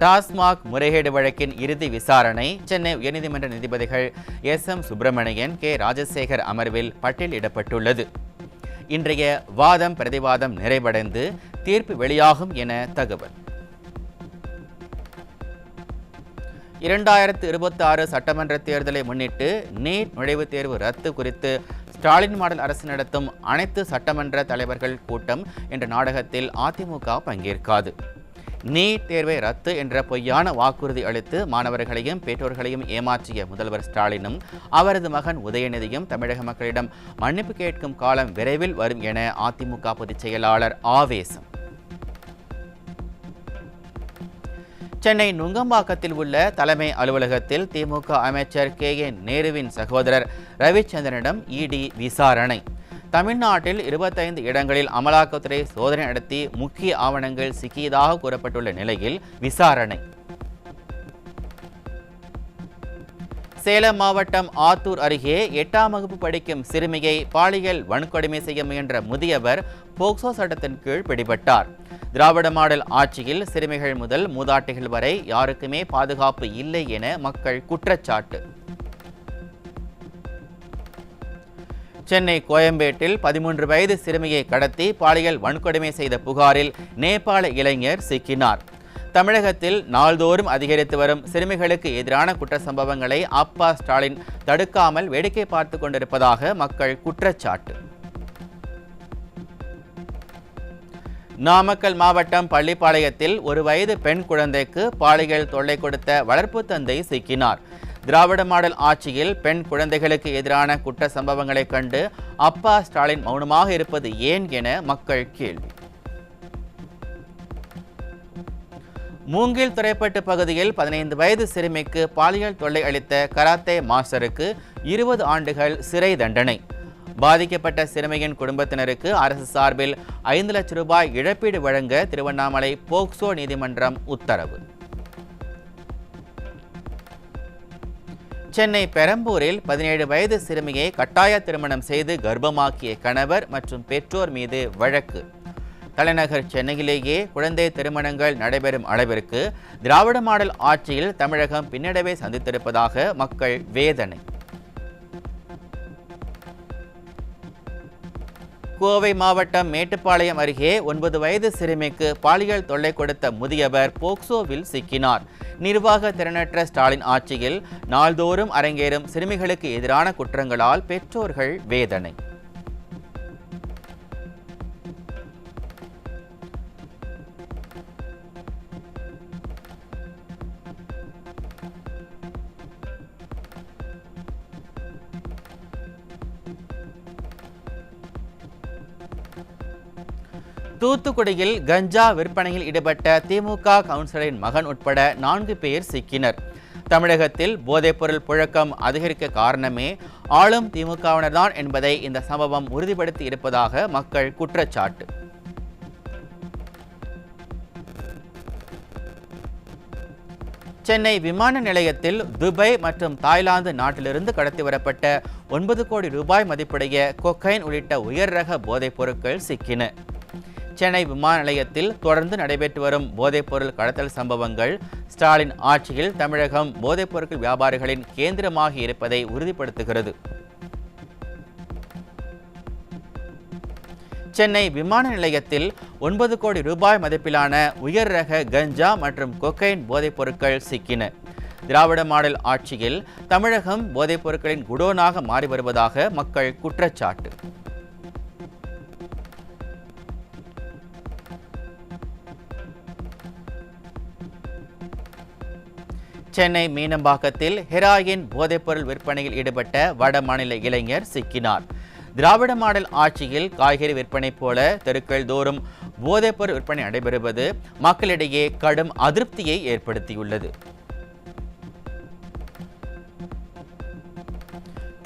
டாஸ்மாக் முறைகேடு வழக்கின் இறுதி விசாரணை சென்னை உயர்நீதிமன்ற நீதிபதிகள் எஸ்.எம். சுப்பிரமணியன், கே. ராஜசேகர் அமர்வில் பட்டியலிடப்பட்டுள்ளது. இன்றைய வாதம் பிரதிவாதம் நிறைவடைந்து தீர்ப்பு வெளியாகும் என தகவல். 2026 சட்டமன்ற தேர்தலை முன்னிட்டு நீட் நுழைவுத் தேர்வு ரத்து குறித்து ஸ்டாலின் மாடல் அரசு நடத்தும் அனைத்து சட்டமன்ற தலைவர்கள் கூட்டம் என்ற நாடகத்தில் அதிமுக பங்கேற்காது. நீட் தேர்வை ரத்து என்ற பொய்யான வாக்குறுதி அளித்து மாணவர்களையும் பெற்றோர்களையும் ஏமாற்றிய முதல்வர் ஸ்டாலினும் அவரது மகன் உதயநிதியும் தமிழக மக்களிடம் மன்னிப்பு கேட்கும் காலம் விரைவில் வரும் என அதிமுக பொதுச் செயலாளர் ஆவேசம். சென்னை நுங்கம்பாக்கத்தில் உள்ள தலைமை அலுவலகத்தில் திமுக அமைச்சர் கே.ஏ. நேருவின் சகோதரர் ரவிச்சந்திரனிடம் இடி விசாரணை. தமிழ்நாட்டில் 25 இடங்களில் அமலாக்கத்துறை சோதனை நடத்தி முக்கிய ஆவணங்கள் சிக்கியதாக கூறப்பட்டுள்ள நிலையில் விசாரணை. சேலம் மாவட்டம் ஆத்தூர் அருகே 8ஆம் வகுப்பு படிக்கும் சிறுமியை பாலியல் வன்கொடுமை செய்ய முயன்ற முதியவர் போக்சோ சட்டத்தின் கீழ் பிடிபட்டார். திராவிட மாடல் ஆட்சியில் சிறுமிகள் முதல் மூதாட்டிகள் வரை யாருக்குமே பாதுகாப்பு இல்லை என மக்கள் குற்றச்சாட்டு. சென்னை கோயம்பேட்டில் 13 வயது சிறுமியை கடத்தி பாலியல் வன்கொடுமை செய்த புகாரில் நேபாள இளைஞர் சிக்கினார். தமிழகத்தில் நாள்தோறும் அதிகரித்து வரும் சிறுமிகளுக்கு எதிரான குற்ற சம்பவங்களை அப்பா ஸ்டாலின் தடுக்காமல் வேடிக்கை பார்த்து கொண்டிருப்பதாக மக்கள் குற்றச்சாட்டு. நாமக்கல் மாவட்டம் பள்ளிப்பாளையத்தில் 1 வயது பெண் குழந்தைக்கு பாலியல் தொல்லை கொடுத்த வளர்ப்பு தந்தை சிக்கினார். திராவிட மாடல் ஆட்சியில் பெண் குழந்தைகளுக்கு எதிரான குற்ற சம்பவங்களை கண்டு அப்பா ஸ்டாலின் மௌனமாக இருப்பது ஏன் என மக்கள் கேள்வி. மூங்கில் துறைப்பட்டு பகுதியில் 15 வயது சிறுமிக்கு பாலியல் தொல்லை அளித்த கராத்தே மாஸ்டருக்கு 20 ஆண்டுகள் சிறை தண்டனை. பாதிக்கப்பட்ட சிறுமியின் குடும்பத்தினருக்கு அரசு சார்பில் 5 லட்சம் ரூபாய் இழப்பீடு வழங்க திருவண்ணாமலை போக்சோ நீதிமன்றம் உத்தரவு. சென்னை பெரம்பூரில் 17 வயது சிறுமியை கட்டாய திருமணம் செய்து கர்ப்பமாக்கிய கணவர் மற்றும் பெற்றோர் மீது வழக்கு. தலைநகர் சென்னையிலேயே குழந்தை திருமணங்கள் நடைபெறும் அளவிற்கு திராவிட மாடல் ஆட்சியில் தமிழகம் பின்னடைவை சந்தித்திருப்பதாக மக்கள் வேதனை. கோவை மாவட்டம் மேட்டுப்பாளையம் அருகே 9 வயது சிறுமிக்கு பாலியல் தொல்லை கொடுத்த முதியவர் போக்சோவில் சிக்கினார். நிர்வாக திறனற்ற ஸ்டாலின் ஆட்சியில் நாள்தோறும் அரங்கேறும் சிறுமிகளுக்கு எதிரான குற்றங்களால் பெற்றோர்கள் வேதனை. தூத்துக்குடியில் கஞ்சா விற்பனையில் ஈடுபட்ட திமுக கவுன்சிலரின் மகன் உட்பட 4 பேர் சிக்கினர். தமிழகத்தில் போதைப்பொருள் புழக்கம் அதிகரிக்க காரணமே ஆளும் திமுகவினர்தான் என்பதை இந்த சம்பவம் உறுதிப்படுத்தி இருப்பதாக மக்கள் குற்றச்சாட்டு. சென்னை விமான நிலையத்தில் துபாய் மற்றும் தாய்லாந்து நாட்டிலிருந்து கடத்தி வரப்பட்ட 9 கோடி ரூபாய் மதிப்புடைய கொக்கைன் உள்ளிட்ட உயர் ரக போதைப் பொருட்கள் சிக்கின. சென்னை விமான நிலையத்தில் தொடர்ந்து நடைபெற்று வரும் போதைப்பொருள் கடத்தல் சம்பவங்கள் ஸ்டாலின் ஆட்சியில் தமிழகம் போதைப்பொருட்கள் வியாபாரிகளின் கேந்திரமாகி இருப்பதை உறுதிப்படுத்துகிறது. சென்னை விமான நிலையத்தில் 9 கோடி ரூபாய் மதிப்பிலான உயர் ரக கஞ்சா மற்றும் கொக்கைன் போதைப் பொருட்கள் சிக்கின. திராவிட மாடல் ஆட்சியில் தமிழகம் போதைப் பொருட்களின் குடோனாக மாறி வருவதாக மக்கள் குற்றச்சாட்டு. சென்னை மீனம்பாக்கத்தில் ஹெராயின் போதைப்பொருள் விற்பனையில் ஈடுபட்ட வட மாநில இளைஞர் சிக்கினார். திராவிட மாடல் ஆட்சியில் காய்கறி விற்பனை போல தெருக்கள் தோறும் போதைப்பொருள் விற்பனை நடைபெறுவது மக்களிடையே கடும் அதிருப்தியை ஏற்படுத்தியுள்ளது.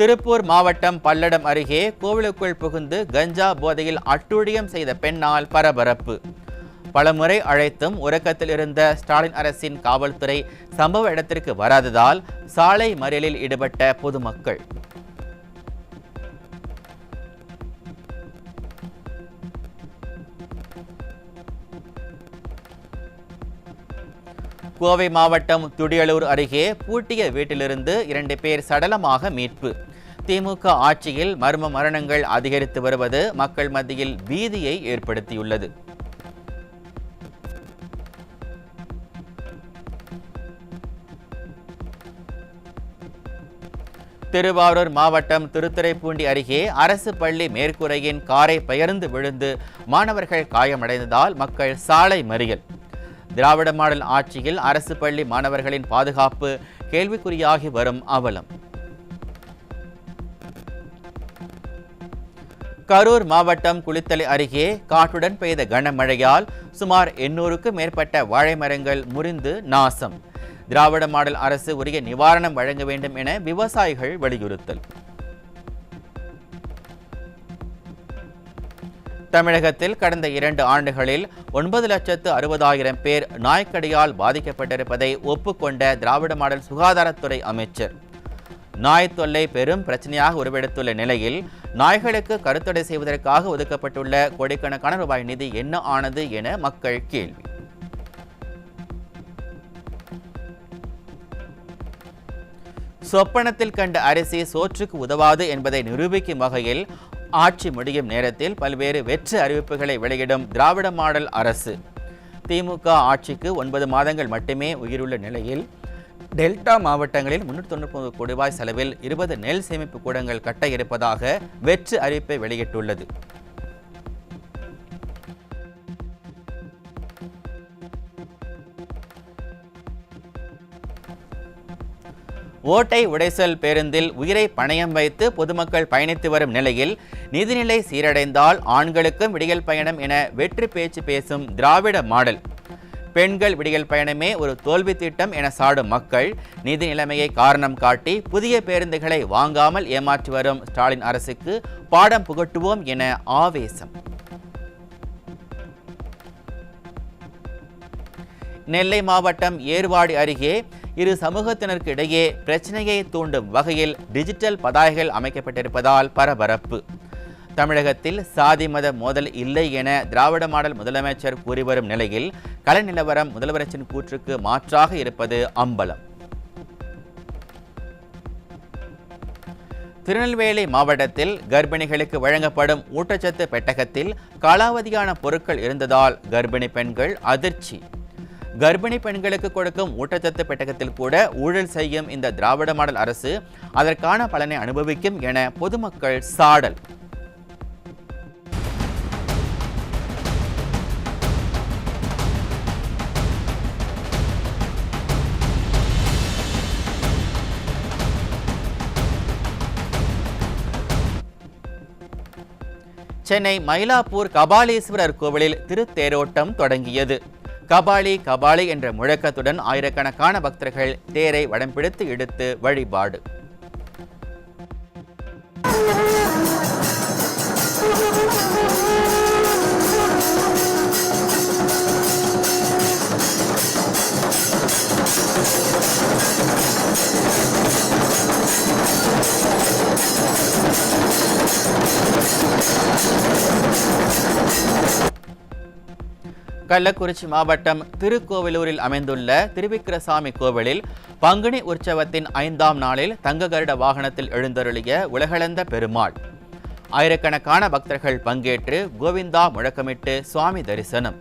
திருப்பூர் மாவட்டம் பல்லடம் அருகே கோவிலுக்குள் புகுந்து கஞ்சா போதையில் அட்டூழியம் செய்த பெண்ணால் பரபரப்பு. பலமுறை அழைத்தும் உறக்கத்தில் இருந்த ஸ்டாலின் அரசின் காவல்துறை சம்பவ இடத்திற்கு வராததால் சாலை மறியலில் ஈடுபட்ட பொதுமக்கள். கோவை மாவட்டம் துடியலூர் அருகே பூட்டிய வீட்டிலிருந்து 2 பேர் சடலமாக மீட்பு. திமுக ஆட்சியில் மர்ம மரணங்கள் அதிகரித்து வருவது மக்கள் மத்தியில் பீதியை ஏற்படுத்தியுள்ளது. திருவாரூர் மாவட்டம் திருத்துறைப்பூண்டி அருகே அரசு பள்ளி மேற்கூரையின் காரை பெயர்ந்து விழுந்து மாணவர்கள் காயமடைந்ததால் மக்கள் சாலை மறியல். திராவிட மாடல் ஆட்சியில் அரசு பள்ளி மாணவர்களின் பாதுகாப்பு கேள்விக்குறியாகி வரும் அவலம். கரூர் மாவட்டம் குளித்தலை அருகே காற்றுடன் பெய்த கனமழையால் சுமார் 800க்கும் மேற்பட்ட வாழை மரங்கள் முறிந்து நாசம். திராவிட மாடல் அரசு உரிய நிவாரணம் வழங்க வேண்டும் என விவசாயிகள் வலியுறுத்தல். தமிழகத்தில் கடந்த 2 ஆண்டுகளில் 9,60,000 பேர் நாய்க்கடியால் பாதிக்கப்பட்டிருப்பதை ஒப்புக்கொண்ட திராவிட மாடல் சுகாதாரத்துறை அமைச்சர். நாய் தொல்லை பெரும் பிரச்சனையாக உருவெடுத்துள்ள நிலையில் நாய்களுக்கு கருத்தடை செய்வதற்காக ஒதுக்கப்பட்டுள்ள கோடிக்கணக்கான ரூபாய் நிதி என்ன ஆனது என மக்கள் கேள்வி. சொப்பனத்தில் கண்ட அரிசி சோற்றுக்கு உதவாது என்பதை நிரூபிக்கும் வகையில் ஆட்சி முடியும் நேரத்தில் பல்வேறு வெற்றி அறிவிப்புகளை வெளியிடும் திராவிட மாடல் அரசு. திமுக ஆட்சிக்கு 9 மாதங்கள் மட்டுமே உயிருள்ள நிலையில் டெல்டா மாவட்டங்களில் 399 கோடி ரூபாய் செலவில் 20 நெல் சேமிப்பு கூடங்கள் கட்ட இருப்பதாக வெற்றி அறிவிப்பை வெளியிட்டுள்ளது. ஓட்டை உடைசல் பேருந்தில் உயிரை பணயம் வைத்து பொதுமக்கள் பயணித்து வரும் நிலையில் நிதிநிலை சீரடைந்தால் ஆண்களுக்கும் விடியல் பயணம் என வெற்றி பேச்சு பேசும் திராவிட மாடல். பெண்கள் விடியல் பயணமே ஒரு தோல்வி திட்டம் என சாடும் மக்கள் நிதி நிலைமையை காரணம் காட்டி புதிய பேருந்துகளை வாங்காமல் ஏமாற்றி வரும் ஸ்டாலின் அரசுக்கு பாடம் புகட்டுவோம் என ஆவேசம். நெல்லை மாவட்டம் ஏர்வாடி அருகே இரு சமூகத்தினருக்கு இடையே பிரச்சனையை தூண்டும் வகையில் டிஜிட்டல் பதாகைகள் அமைக்கப்பட்டிருப்பதால் பரபரப்பு. தமிழகத்தில் சாதி மத மோதல் இல்லை என திராவிட மாடல் முதலமைச்சர் கூறி வரும் நிலையில் கள நிலவரம் முதலமைச்சரின் கூற்றுக்கு மாற்றாக இருப்பது அம்பலம். திருநெல்வேலி மாவட்டத்தில் கர்ப்பிணிகளுக்கு வழங்கப்படும் ஊட்டச்சத்து பெட்டகத்தில் காலாவதியான பொருட்கள் இருந்ததால் கர்ப்பிணி பெண்கள் அதிர்ச்சி. கர்ப்பிணி பெண்களுக்கு கொடுக்கும் ஊட்டச்சத்து பெட்டகத்தில் கூட ஊழல் செய்யும் இந்த திராவிட மாடல் அரசு அதற்கான பலனை அனுபவிக்கும் என பொதுமக்கள் சாடல். சென்னை மயிலாப்பூர் கபாலீஸ்வரர் கோவிலில் திருத்தேரோட்டம் தொடங்கியது. கபாலி கபாலி என்ற முழக்கத்துடன் ஆயிரக்கணக்கான பக்தர்கள் தேரை வடம் பிடித்து இழுத்து வழிபாடு. கள்ளக்குறிச்சி மாவட்டம் திருக்கோவிலூரில் அமைந்துள்ள திருவிக்கிரசாமி கோவிலில் பங்குனி உற்சவத்தின் 5ஆம் நாளில் தங்க கருட வாகனத்தில் எழுந்தருளிய உலகளந்த பெருமாள். ஆயிரக்கணக்கான பக்தர்கள் பங்கேற்று கோவிந்தா முழக்கமிட்டு சுவாமி தரிசனம்.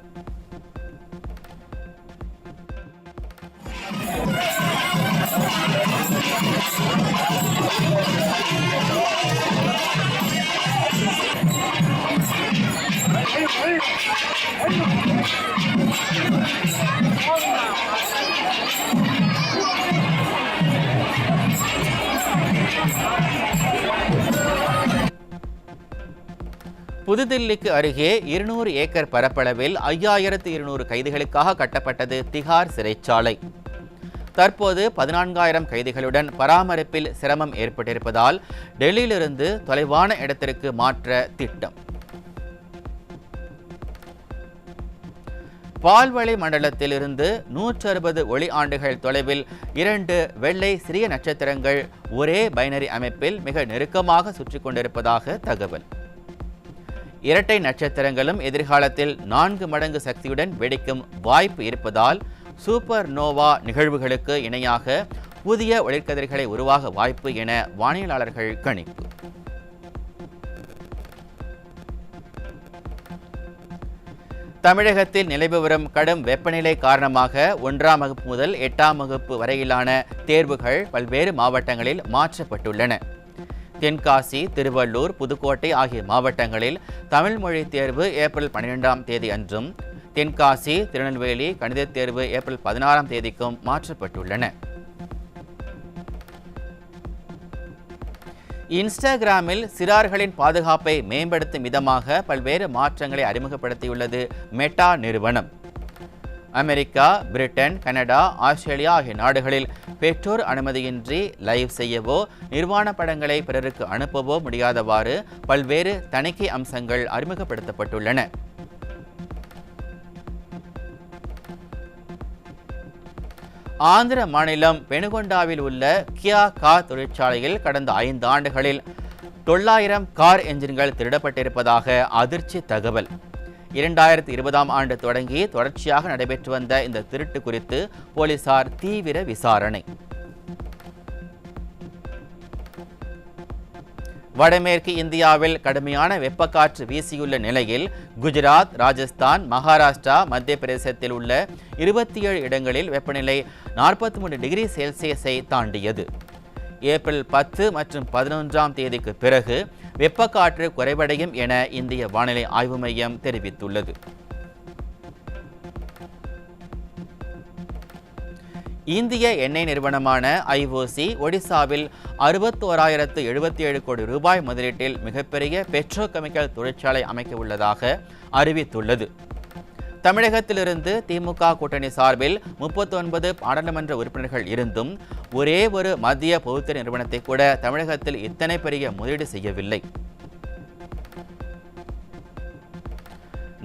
புதுதில்லிக்கு அருகே 200 ஏக்கர் பரப்பளவில் 5200 கைதிகளுக்காக கட்டப்பட்டது திகார் சிறைச்சாலை. தற்போது 14,000 கைதிகளுடன் பராமரிப்பில் சிரமம் ஏற்பட்டிருப்பதால் டெல்லியிலிருந்து தொலைவான இடத்திற்கு மாற்ற திட்டம். பால்வளை மண்டலத்தில் இருந்து 160 ஒளி ஆண்டுகள் தொலைவில் 2 வெள்ளை சிறிய நட்சத்திரங்கள் ஒரே பைனரி அமைப்பில் மிக நெருக்கமாக சுற்றி கொண்டிருப்பதாக தகவல். இரட்டை நட்சத்திரங்களும் எதிர்காலத்தில் 4 மடங்கு சக்தியுடன் வெடிக்கும் வாய்ப்பு இருப்பதால் சூப்பர் நோவா நிகழ்வுகளுக்கு இணையாக புதிய ஒளிர்கதிர்களை உருவாக வாய்ப்பு என வானியலாளர்கள் கணிப்பு. தமிழகத்தில் நிலவி வரும் கடும் வெப்பநிலை காரணமாக 1ஆம் வகுப்பு முதல் 8ஆம் வகுப்பு வரையிலான தேர்வுகள் பல்வேறு மாவட்டங்களில் மாற்றப்பட்டுள்ளன. தென்காசி, திருவள்ளூர், புதுக்கோட்டை ஆகிய மாவட்டங்களில் தமிழ் மொழி தேர்வு ஏப்ரல் 12ஆம் தேதி அன்றும், தென்காசி, திருநெல்வேலி கணிதத் தேர்வு ஏப்ரல் 16ஆம் தேதிக்கும் மாற்றப்பட்டுள்ளன. இன்ஸ்டாகிராமில் சிறார்களின் பாதுகாப்பை மேம்படுத்தும் விதமாக பல்வேறு மாற்றங்களை அறிமுகப்படுத்தியுள்ளது மெட்டா நிறுவனம். அமெரிக்கா, பிரிட்டன், கனடா, ஆஸ்திரேலியா ஆகிய நாடுகளில் பெற்றோர் அனுமதியின்றி லைவ் செய்யவோ நிர்வாண படங்களை பிறருக்கு அனுப்பவோ முடியாதவாறு பல்வேறு தணிக்கை அம்சங்கள் அறிமுகப்படுத்தப்பட்டுள்ளன. ஆந்திர மாநிலம் பெனுகொண்டாவில் உள்ள கியா கார் தொழிற்சாலையில் கடந்த 5 ஆண்டுகளில் 900 கார் என்ஜின்கள் திருடப்பட்டிருப்பதாக அதிர்ச்சி தகவல். 2020ஆம் ஆண்டு தொடங்கி தொடர்ச்சியாக நடைபெற்று வந்த இந்த திருட்டு குறித்து போலீசார் தீவிர விசாரணை. வடமேற்கு இந்தியாவில் கடுமையான வெப்பக்காற்று வீசியுள்ள நிலையில் குஜராத், ராஜஸ்தான், மகாராஷ்டிரா, மத்திய பிரதேசத்தில் உள்ள 27 இடங்களில் வெப்பநிலை 43 டிகிரி செல்சியஸை தாண்டியது. ஏப்ரல் 10 மற்றும் 11ஆம் தேதிக்கு பிறகு வெப்பக்காற்று குறைவடையும் என இந்திய வானிலை ஆய்வு மையம் தெரிவித்துள்ளது. இந்திய எண்ணெய் நிறுவனமான IOC ஒடிசாவில் 61,077 கோடி ரூபாய் முதலீட்டில் மிகப்பெரிய பெட்ரோகெமிக்கல் தொழிற்சாலை அமைக்க உள்ளதாக அறிவித்துள்ளது. தமிழகத்திலிருந்து திமுக கூட்டணி சார்பில் 39 பாராளுமன்ற உறுப்பினர்கள் இருந்தும் ஒரே ஒரு மத்திய பொதுத்துறை நிறுவனத்தை கூட தமிழகத்தில் இத்தனை பெரிய முதலீடு செய்யவில்லை.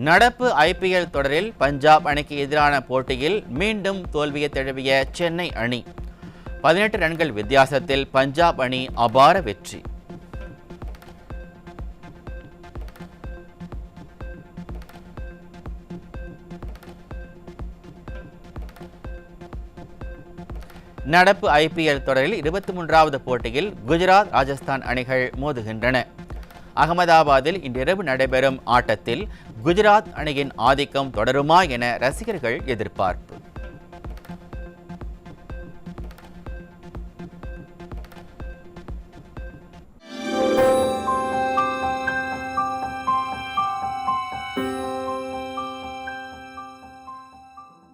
நடப்பு IPL தொடரில் பஞ்சாப் அணிக்கு எதிரான போட்டியில் மீண்டும் தோல்வியை தழுவிய சென்னை அணி 18 ரன்கள் வித்தியாசத்தில் பஞ்சாப் அணி அபார வெற்றி. நடப்பு IPL தொடரில் 23வது போட்டியில் குஜராத், ராஜஸ்தான் அணிகள் மோதுகின்றன. அகமதாபாத்தில் இன்றிரவு நடைபெறும் ஆட்டத்தில் குஜராத் அணியின் ஆதிக்கம் தொடருமா என ரசிகர்கள் எதிர்பார்ப்பு.